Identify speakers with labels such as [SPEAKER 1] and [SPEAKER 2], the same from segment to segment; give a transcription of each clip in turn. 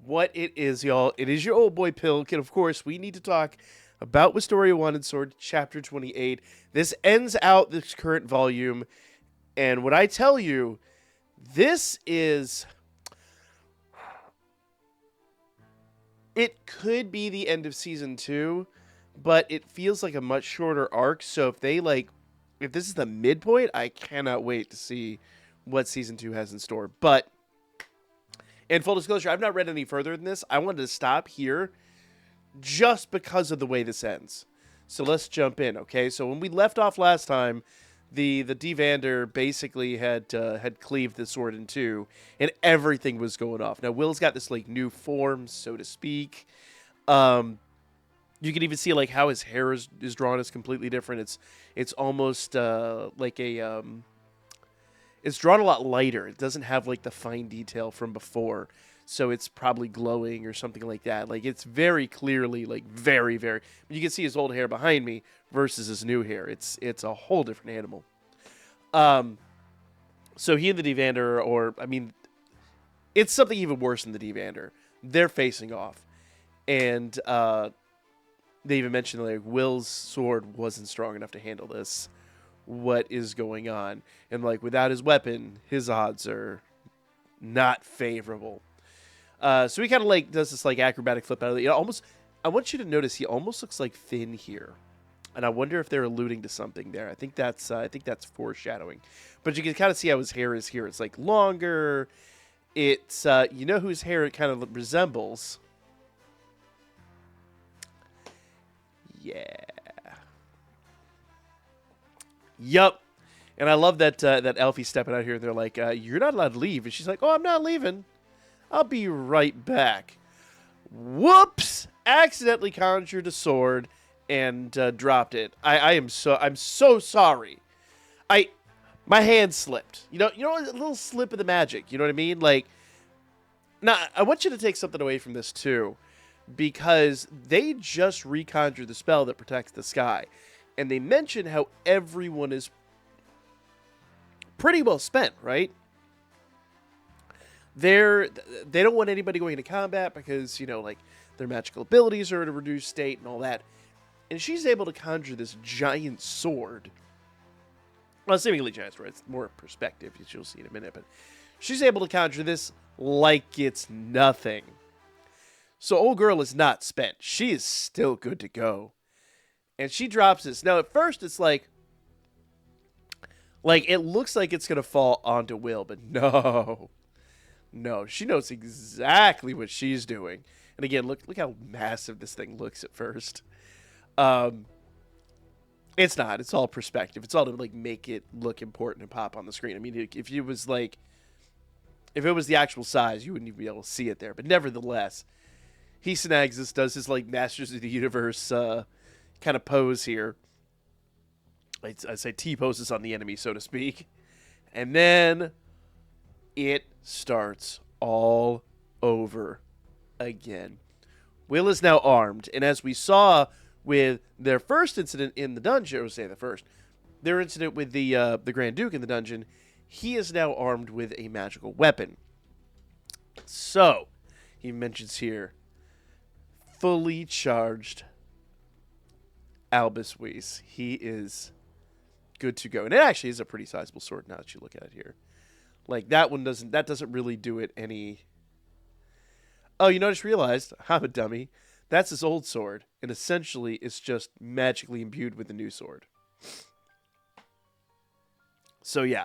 [SPEAKER 1] What it is, y'all. It is your old boy Pilk, and of course, we need to talk about Wisteria 1 and Sword Chapter 28. This ends out this current volume, and when I tell you, this is. It could be the end of Season 2, but it feels like a much shorter arc, so if this is the midpoint, I cannot wait to see what Season 2 has in store. But in full disclosure, I've not read any further than this. I wanted to stop here just because of the way this ends. So let's jump in, okay? So when we left off last time, the Devander basically had cleaved the sword in two, and everything was going off. Now Will's got this like new form, so to speak. You can even see like how his hair is drawn is completely different. It's almost like a it's drawn a lot lighter. It doesn't have like the fine detail from before. So it's probably glowing or something like that. Like it's very clearly like very, very. You can see his old hair behind me versus his new hair. It's a whole different animal. So he and the Devander, or I mean, it's something even worse than the Devander. They're facing off, and they even mentioned like Will's sword wasn't strong enough to handle this. What is going on? And like without his weapon, his odds are not favorable. So he kind of like does this like acrobatic flip out of it. Almost, I want you to notice he almost looks like Finn here, and I wonder if they're alluding to something there. I think that's foreshadowing. But you can kind of see how his hair is here. It's like longer. It's you know whose hair it kind of resembles. Yeah. Yup. And I love that that Elfie's stepping out here. And they're like, "You're not allowed to leave." And she's like, "Oh, I'm not leaving. I'll be right back." Whoops! Accidentally conjured a sword and dropped it. I'm so sorry. My hand slipped. You know, a little slip of the magic. You know what I mean? Like, now I want you to take something away from this too, because they just reconjured the spell that protects the sky, and they mention how everyone is pretty well spent, right? They don't want anybody going into combat because, you know, like their magical abilities are at a reduced state and all that. And she's able to conjure this giant sword. Well, seemingly giant sword. It's more perspective, as you'll see in a minute. But she's able to conjure this like it's nothing. So old girl is not spent. She is still good to go. And she drops this. Now, at first, it's like it looks like it's going to fall onto Will, but no. No, she knows exactly what she's doing. And again, look how massive this thing looks at first. It's not. It's all perspective. It's all to like make it look important and pop on the screen. I mean, if it was the actual size, you wouldn't even be able to see it there. But nevertheless, he snags this, does his like Masters of the Universe kind of pose here. I say T poses on the enemy, so to speak. And then it starts all over again. Will is now armed, and as we saw with their first incident in the dungeon, or say their incident with the Grand Duke in the dungeon, he is now armed with a magical weapon. So, he mentions here, fully charged Albus Weiss. He is good to go, and it actually is a pretty sizable sword now that you look at it here. Like that one doesn't really do it any. Oh, you know, I just realized I'm a dummy. That's his old sword, and essentially it's just magically imbued with the new sword. So yeah.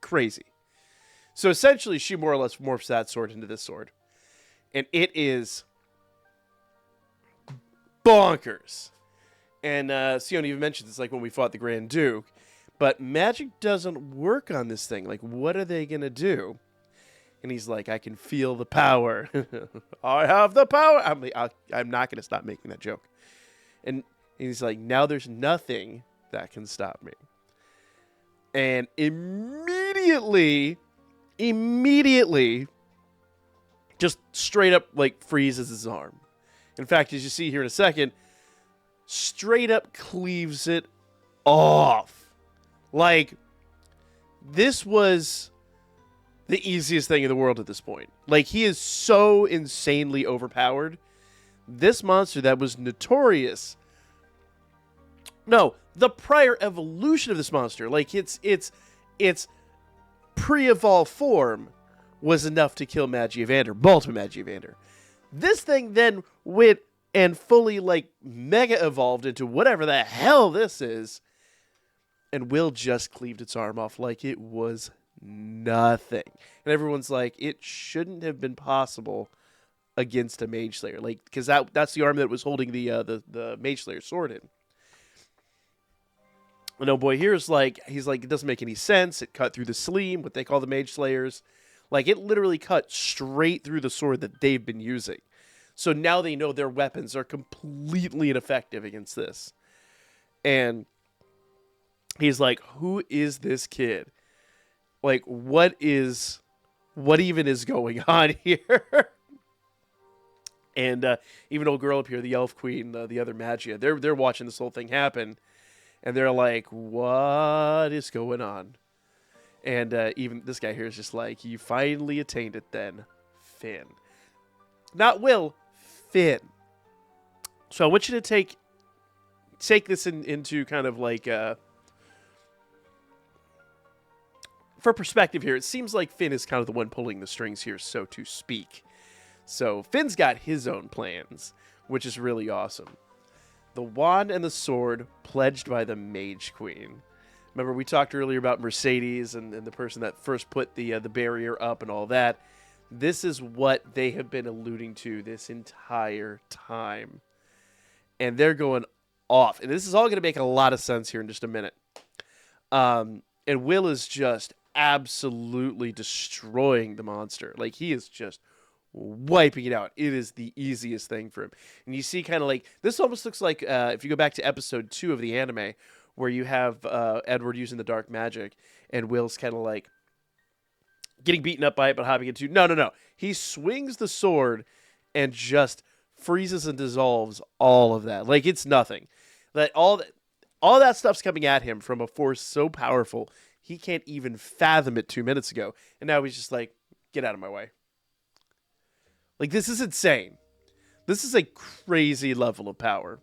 [SPEAKER 1] Crazy. So essentially she more or less morphs that sword into this sword. And it is bonkers. And Sione even mentioned this like when we fought the Grand Duke. But magic doesn't work on this thing. Like, what are they going to do? And he's like, I can feel the power. I have the power. I'm not going to stop making that joke. And he's like, now there's nothing that can stop me. And immediately, just straight up, like, freezes his arm. In fact, as you see here in a second, straight up cleaves it off. Like, this was the easiest thing in the world at this point. Like, he is so insanely overpowered. This monster that was notorious. No, the prior evolution of this monster, like its pre-evolved form was enough to kill Magiavander, Ultimate Magiavander. This thing then went and fully, like, mega evolved into whatever the hell this is, and Will just cleaved its arm off like it was nothing. And everyone's like, it shouldn't have been possible against a Mage Slayer, like, because that's the arm that was holding the Mage Slayer sword in. And oh boy, he's like, it doesn't make any sense. It cut through the sleeve, what they call the Mage Slayers. Like, it literally cut straight through the sword that they've been using. So now they know their weapons are completely ineffective against this. And he's like, who is this kid? Like, what even is going on here? And even old girl up here, the Elf Queen, the other Magia, they're watching this whole thing happen. And they're like, what is going on? And even this guy here is just like, you finally attained it then, Finn. Not Will, Finn. So I want you to take this into kind of like, for perspective here, it seems like Finn is kind of the one pulling the strings here, so to speak. So Finn's got his own plans, which is really awesome. The wand and the sword pledged by the Mage Queen. Remember, we talked earlier about Mercedes and the person that first put the barrier up and all that. This is what they have been alluding to this entire time. And they're going off. And this is all going to make a lot of sense here in just a minute. And Will is just absolutely destroying the monster. Like, he is just wiping it out. It is the easiest thing for him. And you see kind of like, this almost looks like, if you go back to episode 2 of the anime, where you have Edward using the dark magic, and Will's kind of like getting beaten up by it, but hopping into, no. He swings the sword and just freezes and dissolves all of that. Like, it's nothing. That all that stuff's coming at him from a force so powerful, he can't even fathom it 2 minutes ago. And now he's just like, get out of my way. Like, this is insane. This is a crazy level of power.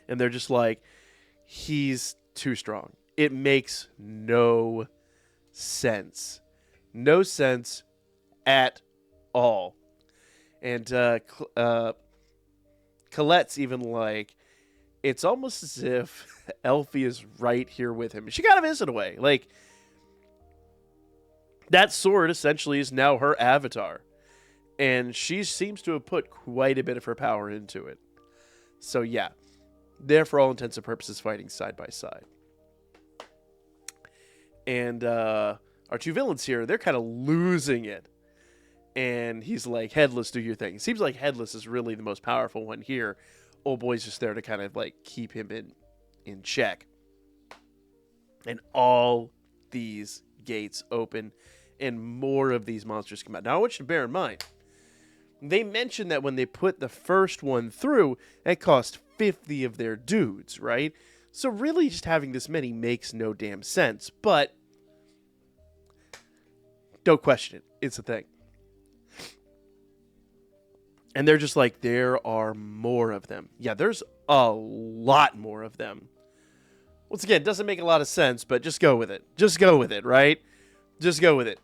[SPEAKER 1] And they're just like, he's too strong. It makes no sense. No sense at all. And Colette's even like, it's almost as if Elfie is right here with him. She kind of is in a way. Like, that sword essentially is now her avatar. And she seems to have put quite a bit of her power into it. So yeah, they're for all intents and purposes fighting side by side. And our two villains here, they're kind of losing it. And he's like, Headless, do your thing. It seems like Headless is really the most powerful one here. Old boy's just there to kind of like keep him in check. And all these gates open and more of these monsters come out. Now I want you to bear in mind, they mentioned that when they put the first one through, it cost 50 of their dudes, right? So really just having this many makes no damn sense, but don't question it. It's a thing. And they're just like, there are more of them. Yeah, there's a lot more of them. Once again, it doesn't make a lot of sense, but just go with it. Just go with it, right? Just go with it.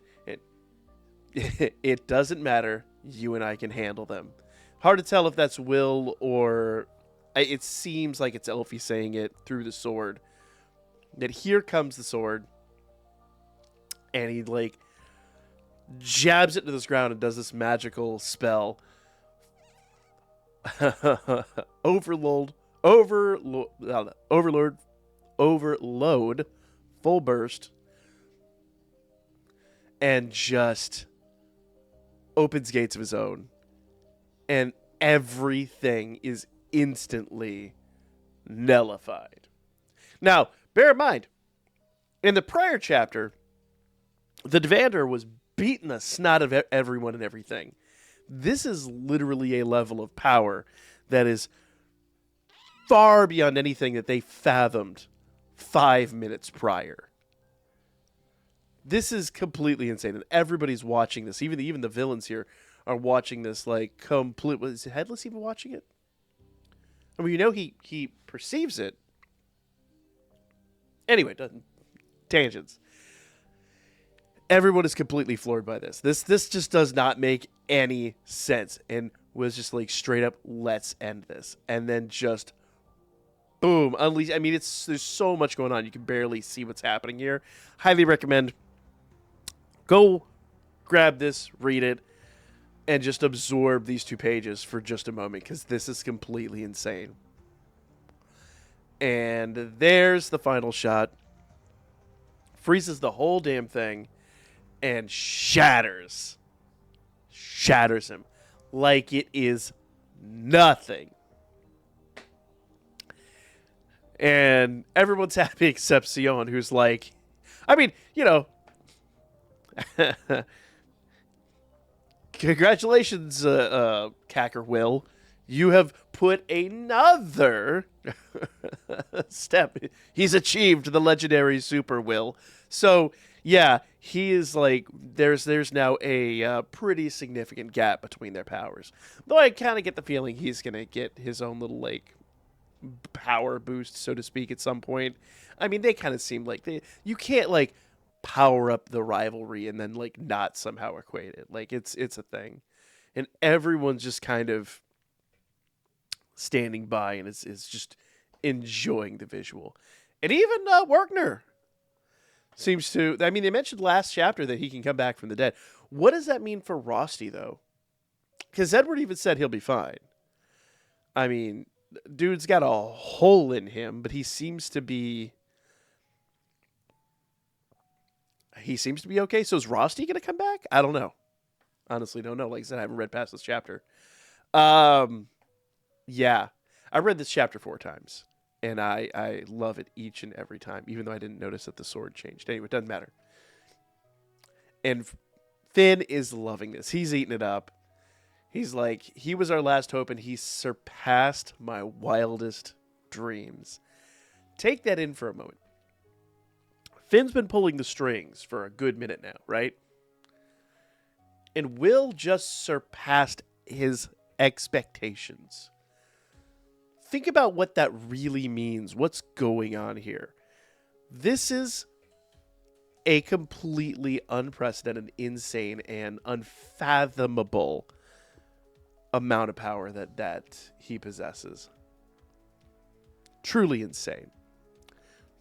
[SPEAKER 1] It doesn't matter. You and I can handle them. Hard to tell if that's Will or... It seems like it's Elfie saying it through the sword. That here comes the sword. And he, like, jabs it into this ground and does this magical spell. Overload, full burst, and just opens gates of his own, and everything is instantly nullified. Now, bear in mind, in the prior chapter, the Devander was beating the snot of everyone and everything. This is literally a level of power that is far beyond anything that they fathomed 5 minutes prior. This is completely insane, and everybody's watching this. Even the villains here are watching this like complete. Is Headless even watching it? I mean, he perceives it. Anyway, tangents. Everyone is completely floored by this. This just does not make any sense, and was just like straight up, let's end this, and then just boom, unleash. I mean, there's so much going on, you can barely see what's happening here. Highly recommend. Go grab this, read it, and just absorb these 2 pages for just a moment, because this is completely insane. And there's the final shot. Freezes the whole damn thing and shatters him like it is nothing. And everyone's happy except Sion, who's like, I mean, congratulations, Cacker Will. You have put another step. He's achieved the legendary Super Will. So, yeah, he is like, there's now a pretty significant gap between their powers. Though I kind of get the feeling he's going to get his own little, like, power boost, so to speak, at some point. I mean, they kind of seem like you can't, like, power up the rivalry and then, like, not somehow equate it. Like, it's a thing. And everyone's just kind of standing by and is just enjoying the visual. And even Werkner seems to, I mean, they mentioned last chapter that he can come back from the dead. What does that mean for Rosti, though? Because Edward even said he'll be fine. I mean, dude's got a hole in him, but he seems to be okay. So is Rosti going to come back? I don't know. Honestly, don't know. Like I said, I haven't read past this chapter. Yeah, I read this chapter 4 times, and I love it each and every time, even though I didn't notice that the sword changed. Anyway, it doesn't matter. And Finn is loving this. He's eating it up. He's like, he was our last hope, and he surpassed my wildest dreams. Take that in for a moment. Finn's been pulling the strings for a good minute now, right? And Will just surpassed his expectations. Think about what that really means. What's going on here? This is a completely unprecedented, insane, and unfathomable amount of power that he possesses. Truly insane.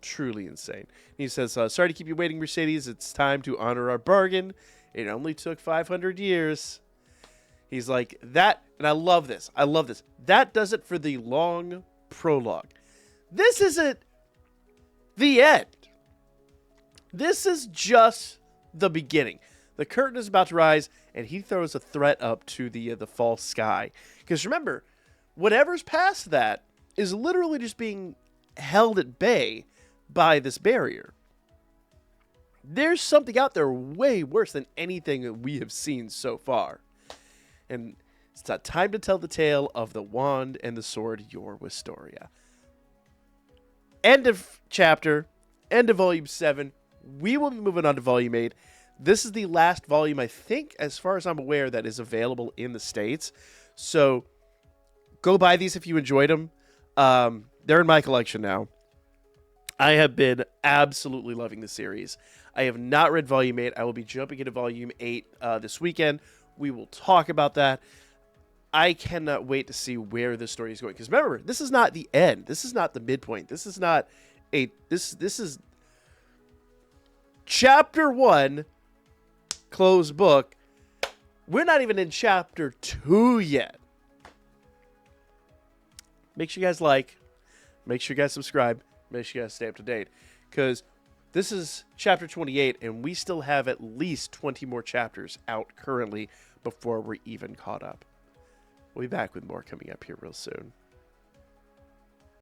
[SPEAKER 1] Truly insane. He says, sorry to keep you waiting, Mercedes. It's time to honor our bargain. It only took 500 years. He's like, that, and I love this. I love this. That does it for the long prologue. This isn't the end. This is just the beginning. The curtain is about to rise, and he throws a threat up to the false sky. Because remember, whatever's past that is literally just being held at bay by this barrier. There's something out there way worse than anything that we have seen so far. And it's not time to tell the tale of the wand and the sword, your Wistoria. End of chapter. End of volume 7. We will be moving on to volume 8. This is the last volume, I think, as far as I'm aware, that is available in the States. So go buy these if you enjoyed them. They're in my collection now. I have been absolutely loving the series. I have not read volume 8. I will be jumping into volume 8 this weekend. We will talk about that. I cannot wait to see where this story is going. Because remember, this is not the end. This is not the midpoint. This is not this is chapter 1, closed book. We're not even in chapter 2 yet. Make sure you guys like. Make sure you guys subscribe. Make sure you guys stay up to date. Because this is chapter 28, and we still have at least 20 more chapters out currently before we're even caught up. We'll be back with more coming up here real soon.